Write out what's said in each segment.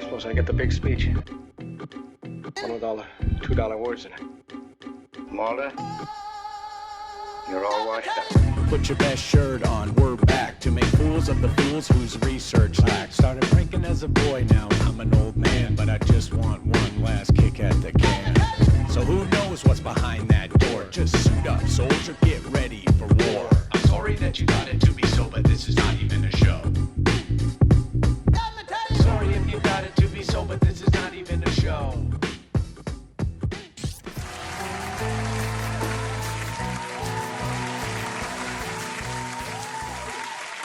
Suppose I get the big speech. $1, $2 words in it. Mulder, you're all washed up. Put your best shirt on, we're back to make fools of the fools whose research lacks. Started drinking as a boy, now I'm an old man, but I just want one last kick at the can. So who knows what's behind that door? Just suit up, soldier, get ready for war. I'm sorry that you got it to be so, but this is not even a show. Sorry if you got it to be so, but this is not even a show.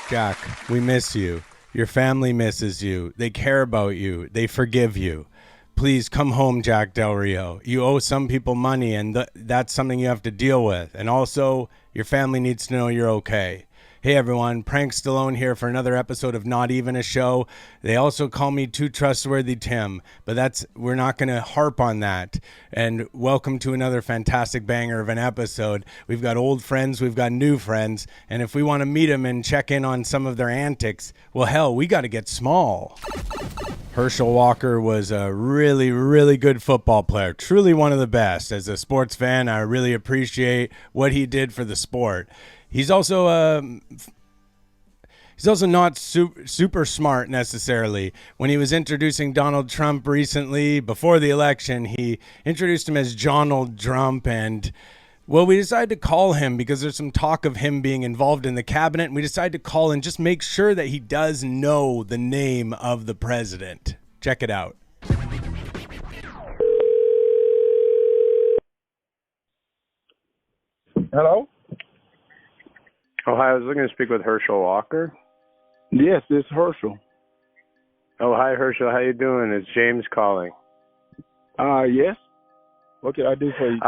Jack, we miss you. Your family misses you. They care about you. They forgive you. Please come home, Jack Del Rio. You owe some people money, and that's something you have to deal with. And also, your family needs to know you're okay. Hey everyone, Prank Stallone here for another episode of Not Even a Show. They also call me Too Trustworthy Tim, but we're not going to harp on that. And welcome to another fantastic banger of an episode. We've got old friends, we've got new friends, and if we want to meet them and check in on some of their antics, well hell, we got to get small. Herschel Walker was a really, really good football player, truly one of the best. As a sports fan, I really appreciate what he did for the sport. He's also not super smart necessarily. When he was introducing Donald Trump recently, before the election, he introduced him as Jonald Trump, and well, we decided to call him because there's some talk of him being involved in the cabinet, and we decided to call and just make sure that he does know the name of the president. Check it out. Hello? Oh, hi. I was looking to speak with Herschel Walker. Yes, it's Herschel. Oh, hi, Herschel. How you doing? It's James calling. Yes. What can I do for you?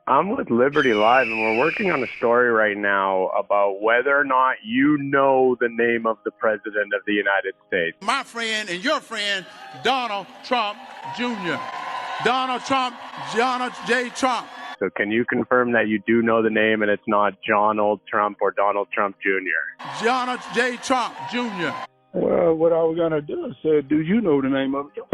I'm with Liberty Live, and we're working on a story right now about whether or not you know the name of the President of the United States. My friend and your friend, Donald Trump Jr. Donald J. Trump. So can you confirm that you do know the name and it's not Donald Trump or Donald Trump Jr.? Donald J. Trump Jr. Well, what I was going to do is say, do you know the name of it?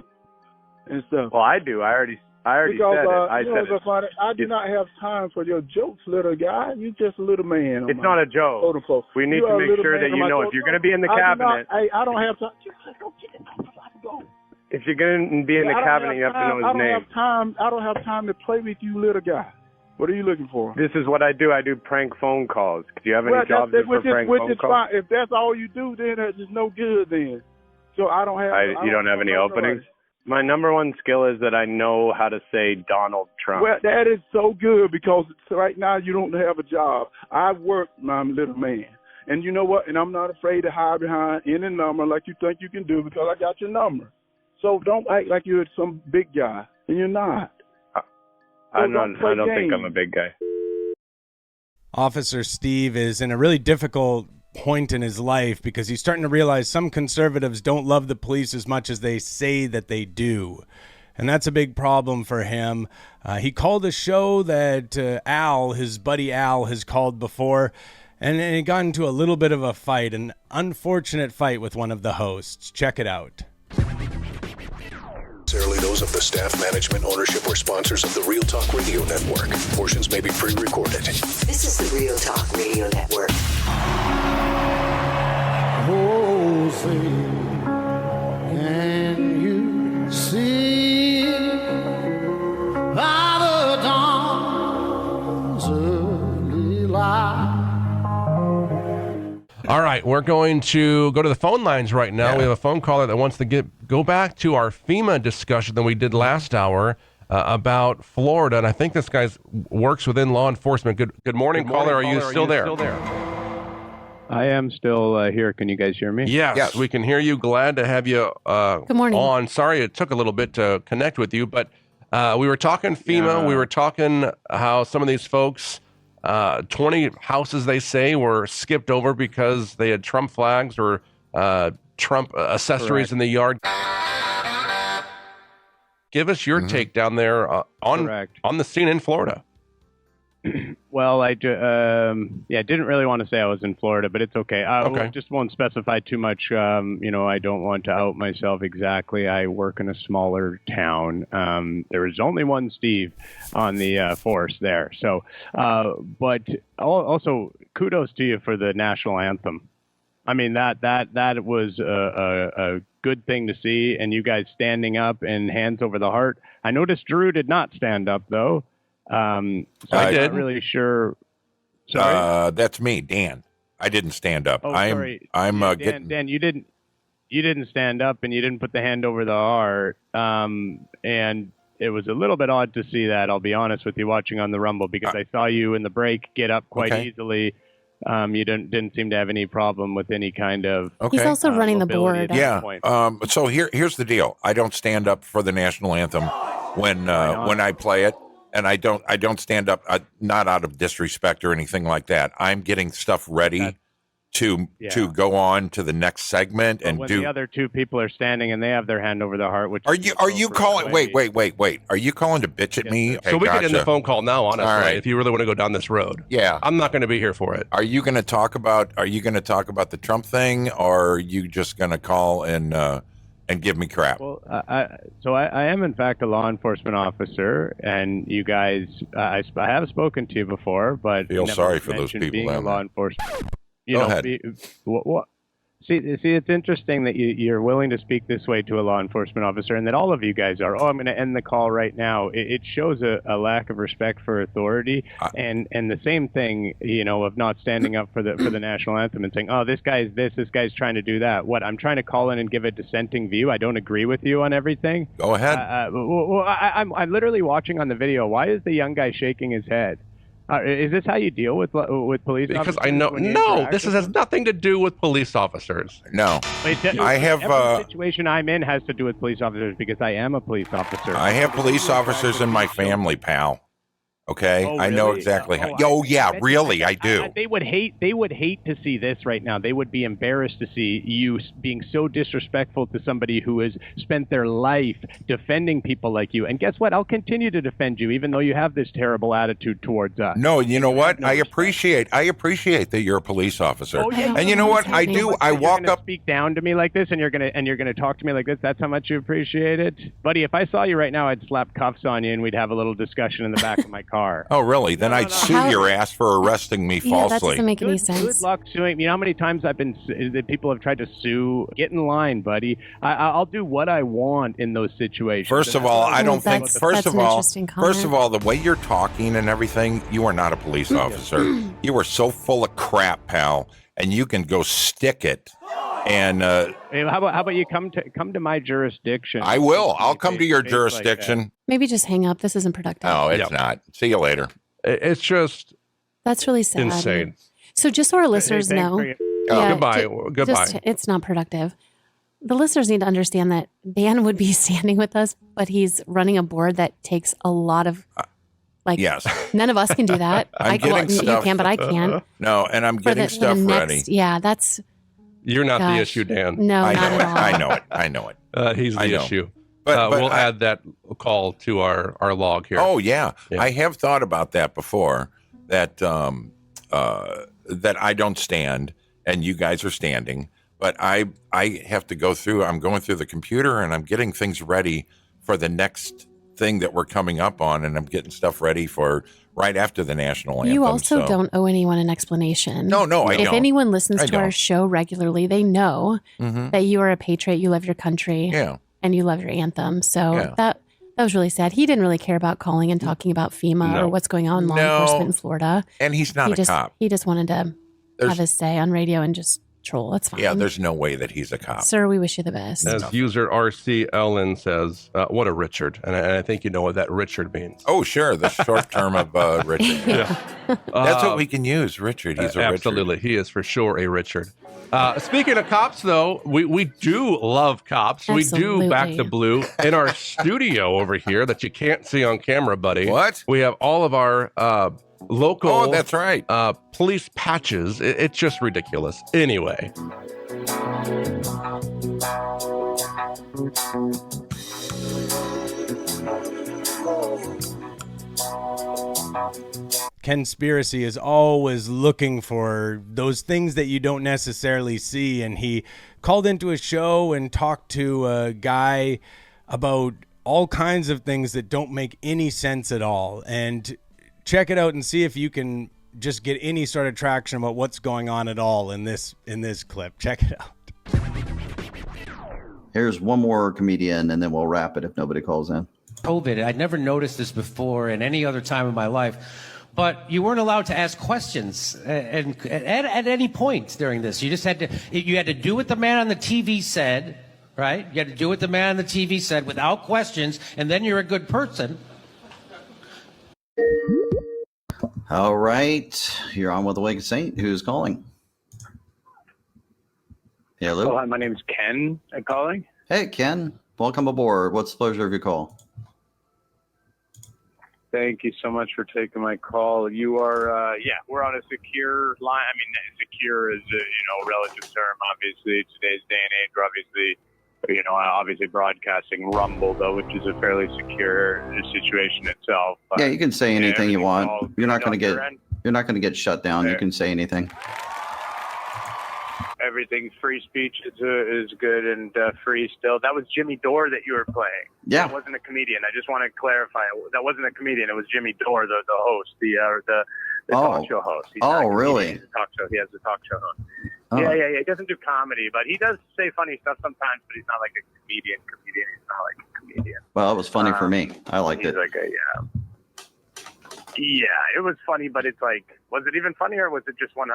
And stuff. Well, I do. I already because, said it. I said it. Funny, I do not have time for your jokes, little guy. You're just a little man. It's not a joke. We need to make sure that you know if you're going to be in the cabinet. I don't have time. If you're going to be in the cabinet, you have to know his name. I don't have time to play with you, little guy. What are you looking for? This is what I do. I do prank phone calls. Do you have any jobs for prank phone calls? Fine. If that's all you do, then it's no good then. So I don't have... You don't have any openings? My number one skill is that I know how to say Donald Trump. Well, that is so good because right now you don't have a job. I work, my little man. And you know what? And I'm not afraid to hide behind any number like you think you can do because I got your number. So don't act like you're some big guy. And you're not. I don't think I'm a big guy. Officer Steve is in a really difficult point in his life because he's starting to realize some conservatives don't love the police as much as they say that they do. And that's a big problem for him. He called a show that Al, his buddy Al, has called before, and he got into a little bit of a fight, an unfortunate fight with one of the hosts. Check it out. Necessarily those of the staff, management, ownership, or sponsors of the Real Talk Radio Network. Portions may be pre-recorded. This is the Real Talk Radio Network. Oh, say, can you see by the dawn's early light? All right, we're going to go to the phone lines right now. We have a phone caller that wants to go back to our FEMA discussion that we did last hour about Florida, and I think this guy works within law enforcement. Good morning, caller. Are you still there? I am still here. Can you guys hear me? Yes, we can hear you. Glad to have you Good morning. on. Sorry it took a little bit to connect with you, but we were talking FEMA. We were talking how some of these folks... 20 houses, they say, were skipped over because they had Trump flags or Trump accessories in the yard. Give us your take down there on the scene in Florida. Well, didn't really want to say I was in Florida, but it's okay. I just won't specify too much. I don't want to out myself exactly. I work in a smaller town. There is only one Steve on the force there. So, but also kudos to you for the national anthem. I mean, that was a good thing to see, and you guys standing up and hands over the heart. I noticed Drew did not stand up, though. So I'm not really sure. Sorry? That's me, Dan. I didn't stand up. Oh, sorry. Dan, you didn't stand up, and you didn't put the hand over the heart. And it was a little bit odd to see that, I'll be honest with you, watching on the Rumble, because I saw you in the break get up quite easily. You didn't seem to have any problem with any kind of. He's also running the board. Yeah. So here's the deal. I don't stand up for the national anthem when I play it, and I don't stand up not out of disrespect or anything like that. I'm getting stuff ready to go on to the next segment and when do. The other two people are standing and they have their hand over the heart. Which are you calling? Wait. Are you calling to bitch at me? So we can end the phone call now, honestly. All right. If you really want to go down this road. Yeah. I'm not going to be here for it. Are you going to talk about the Trump thing, or are you just going to call and give me crap? Well, I am in fact a law enforcement officer, and you guys, I have spoken to you before, but feel sorry for those people. Being a law enforcement. Go ahead. See, it's interesting that you're willing to speak this way to a law enforcement officer, and that all of you guys are. I'm going to end the call right now. It shows a lack of respect for authority, and the same thing, of not standing up for the national anthem and saying, "Oh, this guy's this guy's trying to do that." What? I'm trying to call in and give a dissenting view. I don't agree with you on everything. Go ahead. I'm literally watching on the video. Why is the young guy shaking his head? Is this how you deal with police officers? Because I know, this has nothing to do with police officers. No. Every situation I'm in has to do with police officers because I am a police officer. I have police officers in my family, pal. Okay, Oh, I know really? exactly how. I I do. They would hate to see this right now. They would be embarrassed to see you being so disrespectful to somebody who has spent their life defending people like you. And guess what? I'll continue to defend you, even though you have this terrible attitude towards us. No, you know what? I appreciate that you're a police officer. Oh, yeah. And you know what? I do. I walk up. Speak down to me like this, and you're gonna talk to me like this. That's how much you appreciate it, buddy. If I saw you right now, I'd slap cuffs on you, and we'd have a little discussion in the back of my car. Oh, really? Then I'd sue your ass for arresting me falsely. Yeah, that doesn't make any sense. Good luck suing. You know how many times that people have tried to sue? Get in line, buddy. I'll do what I want in those situations. First of all, I don't think. First of all, the way you're talking and everything, you are not a police officer. You are so full of crap, pal, and you can go stick it. And how about you come to my jurisdiction? I will. I'll come to your jurisdiction. Like Maybe just hang up. This isn't productive. No, it's not. See you later. It's just that's really sad. Insane. So just so our listeners know, goodbye. It's not productive. The listeners need to understand that Dan would be standing with us, but he's running a board that takes a lot of. Yes. None of us can do that. You can, but I can. No, and I'm getting stuff ready. Yeah, that's. You're not the issue, Dan. No, not at all. I know it. He's the issue. But we'll add that call to our log here. Oh, yeah. I have thought about that before, that I don't stand and you guys are standing. But I have to go through. I'm going through the computer and I'm getting things ready for the next thing that we're coming up on. And I'm getting stuff ready for right after the national anthem. You also don't owe anyone an explanation. No, I don't. If anyone listens to our show regularly, they know that you are a patriot, you love your country, and you love your anthem. So that was really sad. He didn't really care about calling and talking about FEMA or what's going on in law enforcement in Florida. And he's not a cop. He just wanted to have his say on radio and just troll. That's fine. Yeah, there's no way that he's a cop. Sir, we wish you the best. As user RC Ellen says, what a Richard. And I think you know what that Richard means. Oh, sure. The short term of Richard. That's what we can use, Richard. He's a absolutely. Richard. He is for sure a Richard. Speaking of cops, though, we do love cops. Absolutely. We do back the blue in our studio over here that you can't see on camera, buddy. What? We have all of our local oh, that's right. Police patches. It's just ridiculous. Anyway. Ken Spiracy is always looking for those things that you don't necessarily see. And he called into a show and talked to a guy about all kinds of things that don't make any sense at all. And check it out and see if you can just get any sort of traction about what's going on at all in this clip. Check it out. Here's one more comedian, and then we'll wrap it if nobody calls in. COVID, I'd never noticed this before in any other time in my life, but you weren't allowed to ask questions and at any point during this. You just had to do what the man on the TV said, right? You had to do what the man on the TV said without questions, and then you're a good person. All right, you're on with the Wake Saint. Who's calling? Hello. Oh, hi, my name is Ken. I'm calling. Hey, Ken. Welcome aboard. What's the pleasure of your call? Thank you so much for taking my call. You are, we're on a secure line. I mean, secure is a, relative term, obviously. Today's day and age, we're obviously broadcasting Rumble, though, which is a fairly secure situation itself. Yeah, you can say anything you want. You're not going to get shut down. Yeah. You can say anything. Everything's free speech is good and free still. That was Jimmy Dore that you were playing. Yeah. That wasn't a comedian. I just want to clarify. That wasn't a comedian. It was Jimmy Dore, the host, the talk show host. He's really? He's a talk show. He has a talk show host. Oh. Yeah. He doesn't do comedy, but he does say funny stuff sometimes, but he's not like a comedian. He's not like a comedian. Well, it was funny for me. I liked it. Like it was funny, but it's like, was it even funny or was it just 100%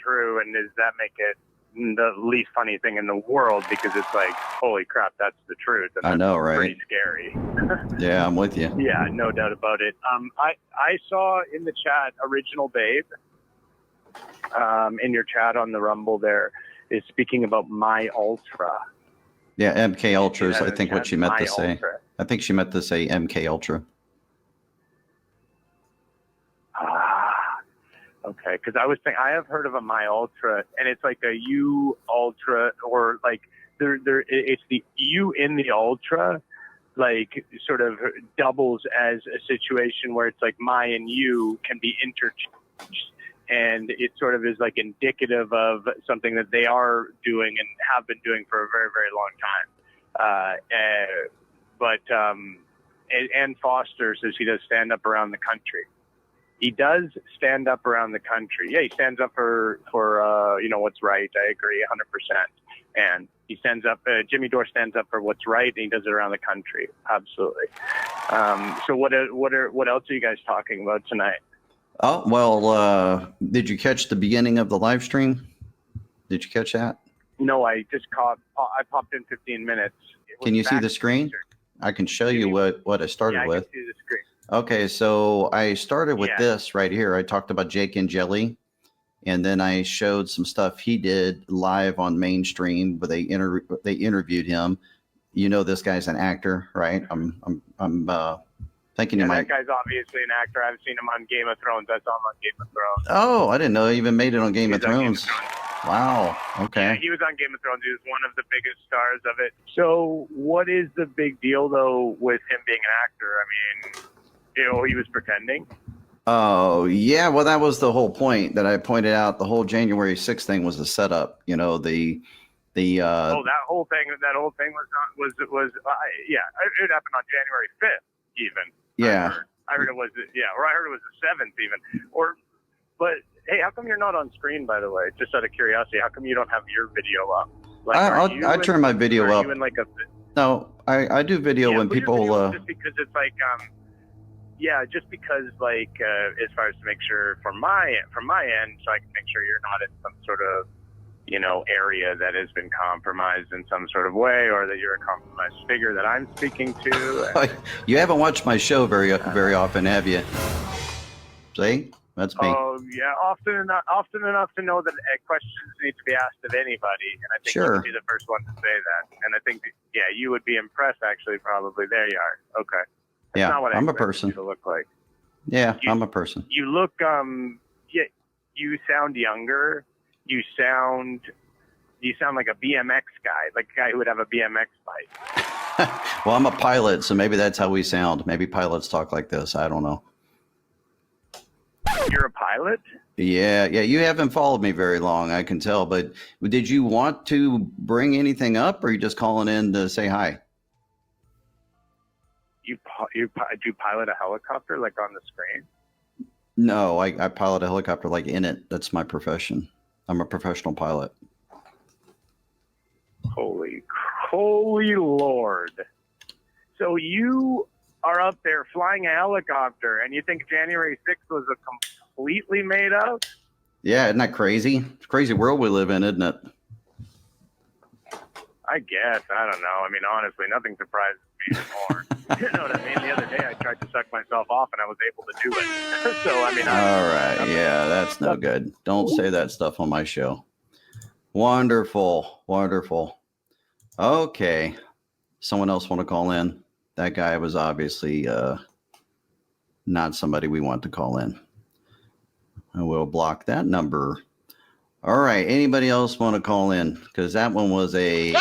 true? And does that make it the least funny thing in the world? Because it's like, holy crap, that's the truth. And I know, that's right? Pretty scary. Yeah, I'm with you. Yeah, no doubt about it. I saw in the chat, Original Babe, in your chat on the Rumble there, is speaking about My Ultra. Yeah, MK Ultra is, I think, what she meant to say. Ultra. I think she meant to say MK Ultra. Okay, because I was thinking, I have heard of a My Ultra, and it's like a U Ultra, or like it's the U in the Ultra, like sort of doubles as a situation where it's like my and you can be interchanged, and it sort of is like indicative of something that they are doing and have been doing for a very, very long time. Ann Foster says he does stand up around the country. He does stand up around the country. Yeah, he stands up for what's right. I agree 100%. And he stands up, Jimmy Dore stands up for what's right, and he does it around the country. Absolutely. So what else are you guys talking about tonight? Oh, well, did you catch the beginning of the live stream? Did you catch that? No, I popped in 15 minutes. Can you see the screen? I can show you what I started with. I can see the screen. Okay, so I started with this right here. I talked about Jake and Jelly, and then I showed some stuff he did live on mainstream, but they interviewed him. You know, this guy's an actor, right? I'm thinking you might. That guy's obviously an actor. I've seen him on Game of Thrones. I saw him on Game of Thrones. Oh, I didn't know he even made it on Game of Thrones. Wow. Okay. Yeah, he was on Game of Thrones. He was one of the biggest stars of it. So, what is the big deal though with him being an actor? I mean, he was pretending. Oh, yeah. Well, that was the whole point that I pointed out. The whole January 6th thing was a setup. That whole thing it happened on January 5th even. Yeah. I heard it was the 7th even. But hey, how come you're not on screen, by the way? Just out of curiosity, how come you don't have your video up? I turn my video up. No, I do video when people just because it's like just because as far as to make sure from my end, so I can make sure you're not in some sort of area that has been compromised in some sort of way, or that you're a compromised figure that I'm speaking to. You haven't watched my show very often, have you? See, that's me. Oh yeah, often enough to know that questions need to be asked of anybody, and I think you would be the first one to say that. And I think you would be impressed. Actually, probably. There you are. Okay. That's not what I'm a person. You to look like. Yeah, I'm a person. You look you sound younger. You sound like a BMX guy, like a guy who would have a BMX bike. Well, I'm a pilot, so maybe that's how we sound. Maybe pilots talk like this. I don't know. You're a pilot? Yeah. You haven't followed me very long, I can tell. But did you want to bring anything up, or are you just calling in to say hi? Do you pilot a helicopter like on the screen? No, I pilot a helicopter like in it. That's my profession. I'm a professional pilot. Holy Lord. So you are up there flying a helicopter and you think January 6th was a completely made up? Yeah, isn't that crazy? It's a crazy world we live in, isn't it? I guess. I don't know. I mean, honestly, nothing surprises me anymore. You know what I mean? The other day I tried to suck myself off and I was able to do it. So, I mean... All right. Yeah, that's no good. Don't say that stuff on my show. Wonderful. Okay. Someone else want to call in? That guy was obviously not somebody we want to call in. And we'll block that number. All right. Anybody else want to call in? Because that one was a...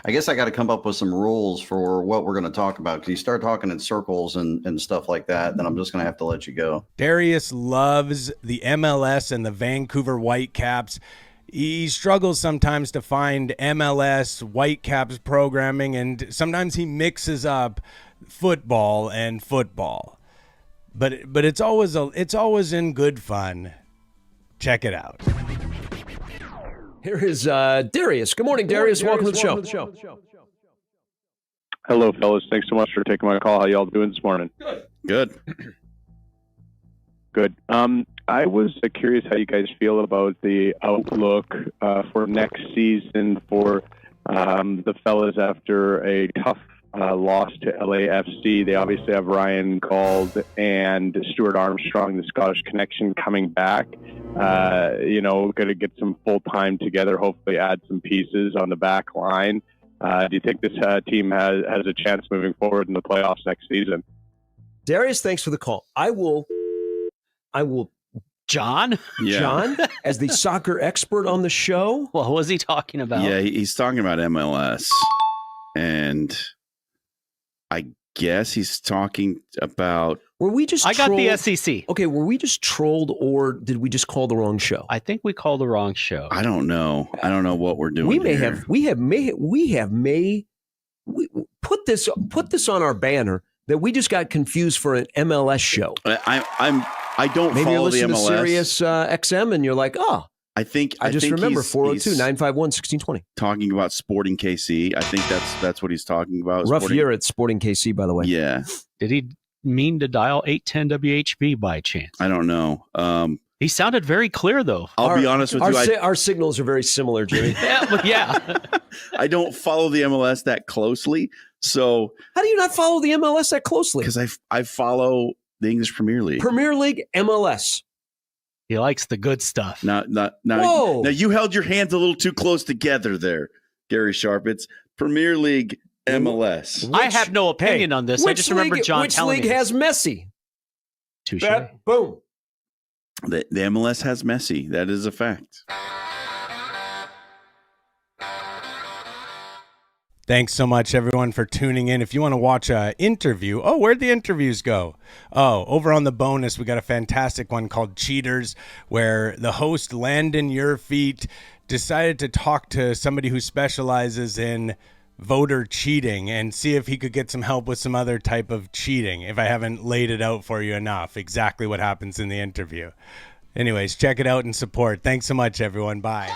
I guess I got to come up with some rules for what we're going to talk about. Because you start talking in circles and stuff like that, then I'm just going to have to let you go. Darius loves the MLS and the Vancouver Whitecaps. He struggles sometimes to find MLS Whitecaps programming, and sometimes he mixes up football and football. But it's always in good fun. Check it out. Here is Darius. Good morning, Darius. Welcome to the show. Hello, fellas. Thanks so much for taking my call. How y'all doing this morning? Good. I was curious how you guys feel about the outlook for next season for the fellas after a tough loss to LAFC. They obviously have Ryan Gauld and Stuart Armstrong, the Scottish connection, coming back. Going to get some full time together, hopefully add some pieces on the back line. Do you think this team has a chance moving forward in the playoffs next season? Darius, thanks for the call. I will John, as the soccer expert on the show. What was he talking about? Yeah, he's talking about MLS, and I guess he's talking about. Were we just? I trolled? got the SEC. Okay, were we just trolled, or did we just call the wrong show? I think we called the wrong show. I don't know. I don't know what we're doing. We put this on our banner that we just got confused for an MLS show. I don't Maybe follow the MLS. Maybe you're listening to Sirius XM and you're like, oh. I just remember 402-951-1620. Talking about Sporting KC. I think that's what he's talking about. Rough year at Sporting KC, by the way. Yeah. Did he mean to dial 810 WHB by chance? I don't know. He sounded very clear, though. I'll be honest with you. Our signals are very similar, Jimmy. yeah. I don't follow the MLS that closely. So how do you not follow the MLS that closely? Because I follow the English Premier League. Premier League, MLS. He likes the good stuff. Now, you held your hands a little too close together there, Gary Sharp. It's Premier League, MLS. I have no opinion on this. I just remember John telling me. Which league has Messi? Touche. Boom. The MLS has Messi. That is a fact. Thanks so much, everyone, for tuning in. If you want to watch an interview, where'd the interviews go? Over on the bonus, we got a fantastic one called Cheaters, where the host, Landon Your Feet, decided to talk to somebody who specializes in voter cheating and see if he could get some help with some other type of cheating, if I haven't laid it out for you enough, exactly what happens in the interview. Anyways, check it out and support. Thanks so much, everyone. Bye.